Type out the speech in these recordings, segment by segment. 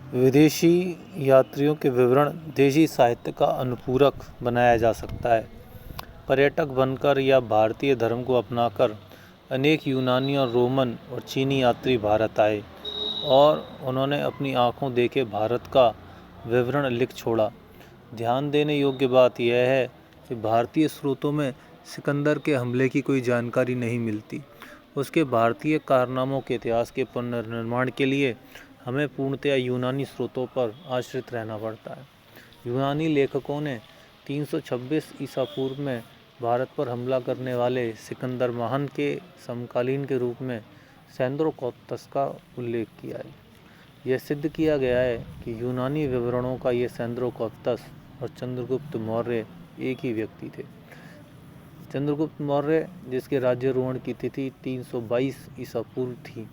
विदेशी यात्रियों के विवरण देशी साहित्य का अनुपूरक बनाया जा सकता है। पर्यटक बनकर या भारतीय धर्म को अपनाकर अनेक यूनानी और रोमन और चीनी यात्री भारत आए और उन्होंने अपनी आँखों देखे भारत का विवरण लिख छोड़ा। ध्यान देने योग्य बात यह है कि भारतीय स्रोतों में सिकंदर के हमले की कोई जानकारी नहीं मिलती। उसके भारतीय कारनामों के इतिहास के पुनर्निर्माण के लिए हमें पूर्णतया यूनानी स्रोतों पर आश्रित रहना पड़ता है। यूनानी लेखकों ने 326 ईसा पूर्व में भारत पर हमला करने वाले सिकंदर महान के समकालीन के रूप में सेंद्रोकौप्तस का उल्लेख किया है। यह सिद्ध किया गया है कि यूनानी विवरणों का ये सेंद्रोकौप्तस और चंद्रगुप्त मौर्य एक ही व्यक्ति थे। चंद्रगुप्त मौर्य, जिसके राज्यारोहण की तिथि 322 ईसा पूर्व थी,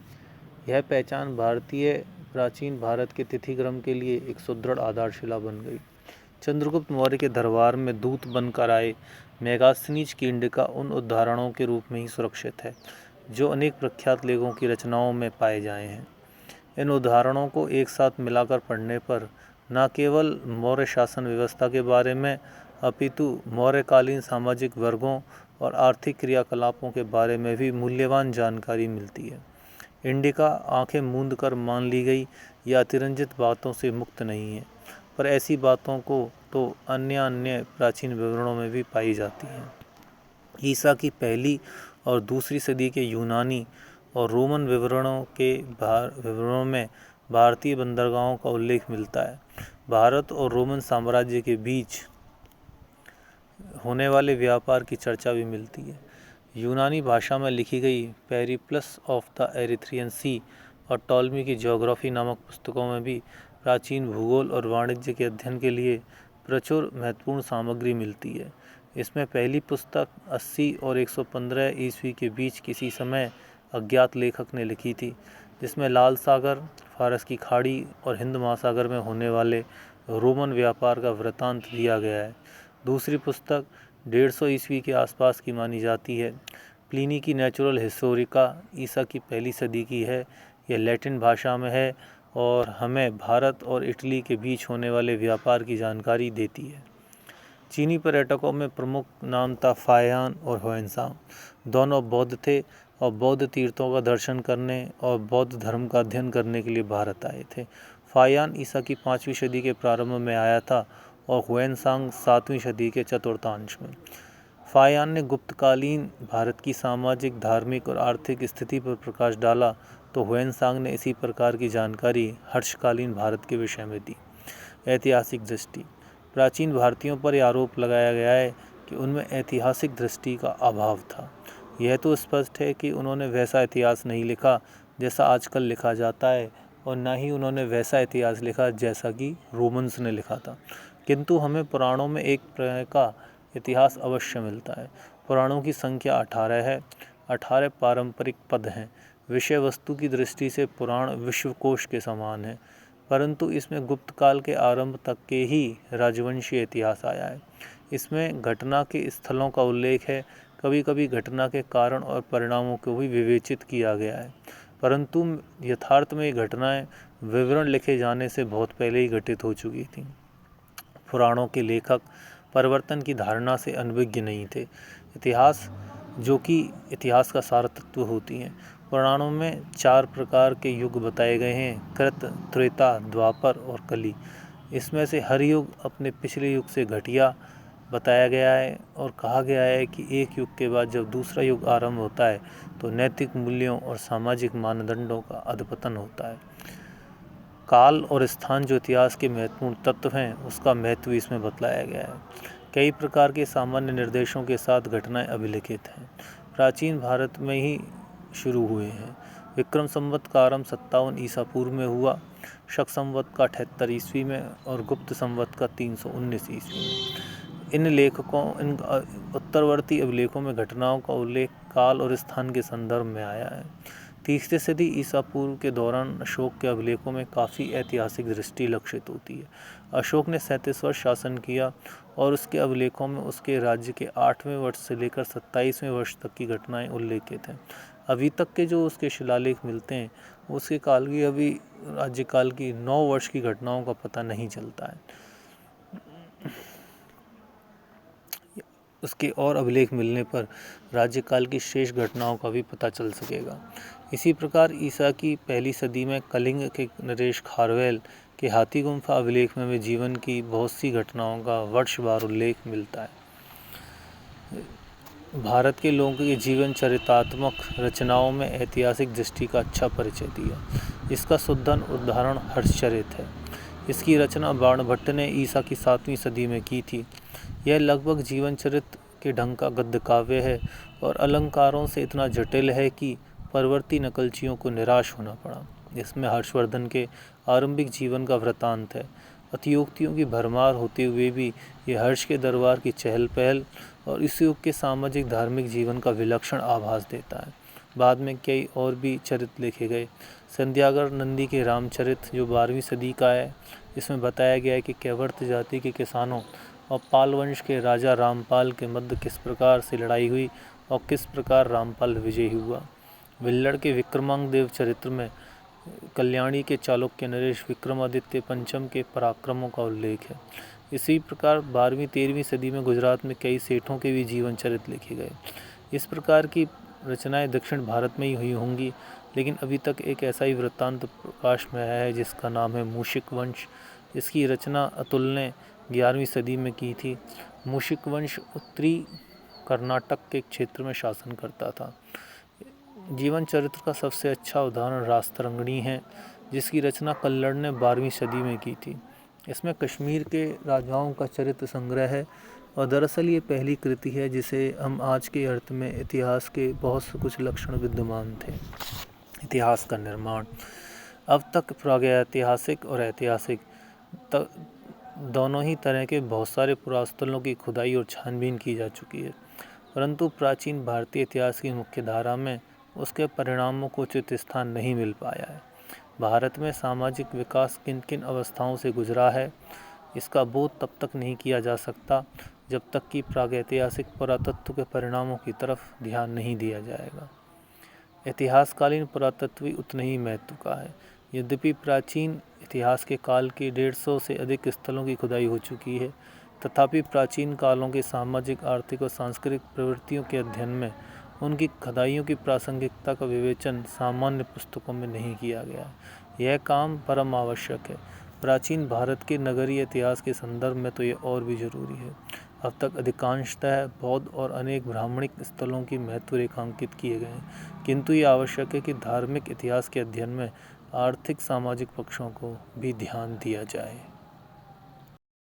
यह पहचान भारतीय प्राचीन भारत के तिथिक्रम के लिए एक सुदृढ़ आधारशिला बन गई। चंद्रगुप्त मौर्य के दरबार में दूत बनकर आए मेगास्थनीज की इंडिका उन उदाहरणों के रूप में ही सुरक्षित है जो अनेक प्रख्यात लेखों की रचनाओं में पाए जाए हैं। इन उदाहरणों को एक साथ मिलाकर पढ़ने पर न केवल मौर्य शासन व्यवस्था के बारे में अपितु मौर्यकालीन सामाजिक वर्गों और आर्थिक क्रियाकलापों के बारे में भी मूल्यवान जानकारी मिलती है। इंडिका आंखें मूंद कर मान ली गई या अतिरंजित बातों से मुक्त नहीं है, पर ऐसी बातों को तो अन्य प्राचीन विवरणों में भी पाई जाती हैं। ईसा की पहली और दूसरी सदी के यूनानी और रोमन विवरणों में भारतीय बंदरगाहों का उल्लेख मिलता है। भारत और रोमन साम्राज्य के बीच होने वाले व्यापार की चर्चा भी मिलती है। यूनानी भाषा में लिखी गई पेरिप्लस ऑफ द एरिथ्रियन सी और टॉलमी की ज्योग्राफी नामक पुस्तकों में भी प्राचीन भूगोल और वाणिज्य के अध्ययन के लिए प्रचुर महत्वपूर्ण सामग्री मिलती है। इसमें पहली पुस्तक 80 और 115 ईस्वी के बीच किसी समय अज्ञात लेखक ने लिखी थी, जिसमें लाल सागर, फारस की खाड़ी और हिंद महासागर में होने वाले रोमन व्यापार का वृत्तांत दिया गया है। दूसरी पुस्तक 150 ईस्वी के आसपास की मानी जाती है। प्लिनी की नेचुरल हिस्टोरिका ईसा की पहली सदी की है। यह लैटिन भाषा में है और हमें भारत और इटली के बीच होने वाले व्यापार की जानकारी देती है। चीनी पर्यटकों में प्रमुख नाम था फाहियान और ह्वेनसांग। दोनों बौद्ध थे और बौद्ध तीर्थों का दर्शन करने और बौद्ध धर्म का अध्ययन करने के लिए भारत आए थे। फाहियान ईसा की 5वीं सदी के प्रारंभ में आया था और ह्वेनसांग 7वीं सदी के चतुर्थांश में। फाहियान ने गुप्तकालीन भारत की सामाजिक, धार्मिक और आर्थिक स्थिति पर प्रकाश डाला, तो ह्वेनसांग ने इसी प्रकार की जानकारी हर्षकालीन भारत के विषय में दी। ऐतिहासिक दृष्टि। प्राचीन भारतीयों पर यह आरोप लगाया गया है कि उनमें ऐतिहासिक दृष्टि का अभाव था। यह तो स्पष्ट है कि उन्होंने वैसा इतिहास नहीं लिखा जैसा आजकल लिखा जाता है और न ही उन्होंने वैसा इतिहास लिखा जैसा कि रोमन्स ने लिखा था। किंतु हमें पुराणों में एक प्रकार का इतिहास अवश्य मिलता है। पुराणों की संख्या 18 है। 18 पारंपरिक पद हैं। विषय वस्तु की दृष्टि से पुराण विश्वकोश के समान है, परंतु इसमें गुप्त काल के आरंभ तक के ही राजवंशीय इतिहास आया है। इसमें घटना के स्थलों का उल्लेख है। कभी कभी घटना के कारण और परिणामों को भी विवेचित किया गया है, परंतु यथार्थ में ये घटनाएं विवरण लिखे जाने से बहुत पहले ही घटित हो चुकी थीं। पुराणों के लेखक परिवर्तन की धारणा से अनभिज्ञ नहीं थे। इतिहास जो कि इतिहास का सार तत्व होती हैं। पुराणों में 4 प्रकार के युग बताए गए हैं: कृत, त्रेता, द्वापर और कली। इसमें से हर युग अपने पिछले युग से घटिया बताया गया है और कहा गया है कि एक युग के बाद जब दूसरा युग आरंभ होता है तो नैतिक मूल्यों और सामाजिक मानदंडों का अधपतन होता है। काल और स्थान जो इतिहास के महत्वपूर्ण तत्व हैं, उसका महत्व इसमें बतलाया गया है। कई प्रकार के सामान्य निर्देशों के साथ घटनाएं अभिलिखित हैं। प्राचीन भारत में ही शुरू हुए हैं। विक्रम संवत का आरंभ 57 ईसा पूर्व में हुआ, शक संवत का 78 ईस्वी में और गुप्त संवत का 319 ईस्वी में। इन उत्तरवर्ती अभिलेखों में घटनाओं का उल्लेख काल और स्थान के संदर्भ में आया है। 30वीं सदी ईसा पूर्व के दौरान अशोक के अभिलेखों में काफ़ी ऐतिहासिक दृष्टि लक्षित होती है। अशोक ने 37 वर्ष शासन किया और उसके अभिलेखों में उसके राज्य के 8वें वर्ष से लेकर 27वें वर्ष तक की घटनाएं उल्लेखित हैं। अभी तक के जो उसके शिलालेख मिलते हैं, उसके काल की अभी राज्यकाल की 9 वर्ष की घटनाओं का पता नहीं चलता है। उसके और अभिलेख मिलने पर राज्यकाल की शेष घटनाओं का भी पता चल सकेगा। इसी प्रकार ईसा की पहली सदी में कलिंग के नरेश खारवेल के हाथी गुम्फा अभिलेख में भी जीवन की बहुत सी घटनाओं का वर्षवार उल्लेख मिलता है। भारत के लोगों के जीवन चरितात्मक रचनाओं में ऐतिहासिक दृष्टि का अच्छा परिचय दिया। इसका शुद्धन उदाहरण हर्षचरित है। इसकी रचना बाणभट्ट ने ईसा की 7वीं सदी में की थी। यह लगभग जीवन चरित्र के ढंग का गद्य काव्य है और अलंकारों से इतना जटिल है कि परवर्ती नकलचियों को निराश होना पड़ा। इसमें हर्षवर्धन के आरंभिक जीवन का वृतांत है। अतियोक्तियों की भरमार होते हुए भी यह हर्ष के दरबार की चहल पहल और इस युग के सामाजिक धार्मिक जीवन का विलक्षण आभास देता है। बाद में कई और भी चरित्र लिखे गए। संध्यागर नंदी के रामचरित जो 12वीं सदी का है, इसमें बताया गया है कि कैवर्त जाति के किसानों और पाल वंश के राजा रामपाल के मध्य किस प्रकार से लड़ाई हुई और किस प्रकार रामपाल विजयी हुआ। विल्लड़ के विक्रमांक देव चरित्र में कल्याणी के चालुक्य नरेश विक्रमादित्य पंचम के पराक्रमों का उल्लेख है। इसी प्रकार 12वीं-13वीं सदी में गुजरात में कई सेठों के भी जीवन चरित्र लिखे गए। इस प्रकार की रचनाएं दक्षिण भारत में ही हुई होंगी, लेकिन अभी तक एक ऐसा ही वृत्तांत प्रकाश में आया है जिसका नाम है मूषिक वंश। इसकी रचना अतुल ने 11वीं सदी में की थी। मूषिक वंश उत्तरी कर्नाटक के क्षेत्र में शासन करता था। जीवन चरित्र का सबसे अच्छा उदाहरण रास्तरंगिणी है, जिसकी रचना कल्लड़ ने 12वीं सदी में की थी। इसमें कश्मीर के राजाओं का चरित्र संग्रह है और दरअसल ये पहली कृति है जिसे हम आज के अर्थ में इतिहास के बहुत से कुछ लक्षण विद्यमान थे। इतिहास का निर्माण अब तक प्रागैतिहासिक और ऐतिहासिक दोनों ही तरह के बहुत सारे पुरास्थलों की खुदाई और छानबीन की जा चुकी है, परंतु प्राचीन भारतीय इतिहास की मुख्य धारा में उसके परिणामों को उचित स्थान नहीं मिल पाया है। भारत में सामाजिक विकास किन किन अवस्थाओं से गुजरा है, इसका बोध तब तक नहीं किया जा सकता जब तक कि प्रागैतिहासिक पुरातत्व के परिणामों की तरफ ध्यान नहीं दिया जाएगा। इतिहासकालीन पुरातत्व उतना ही महत्व का है। यद्यपि प्राचीन इतिहास के काल के 150 से अधिक स्थलों की खुदाई हो चुकी है, तथापि प्राचीन कालों के सामाजिक, आर्थिक और सांस्कृतिक प्रवृत्तियों के अध्ययन में उनकी खुदाइयों की प्रासंगिकता का विवेचन सामान्य पुस्तकों में नहीं किया गया। यह काम परम आवश्यक है। प्राचीन भारत के नगरीय इतिहास के संदर्भ में तो यह और भी जरूरी है। अब तक अधिकांशतः बौद्ध और अनेक ब्राह्मणिक स्थलों की महत्व रेखांकित किए गए हैं, किंतु ये आवश्यक है कि धार्मिक इतिहास के अध्ययन में आर्थिक सामाजिक पक्षों को भी ध्यान दिया जाए।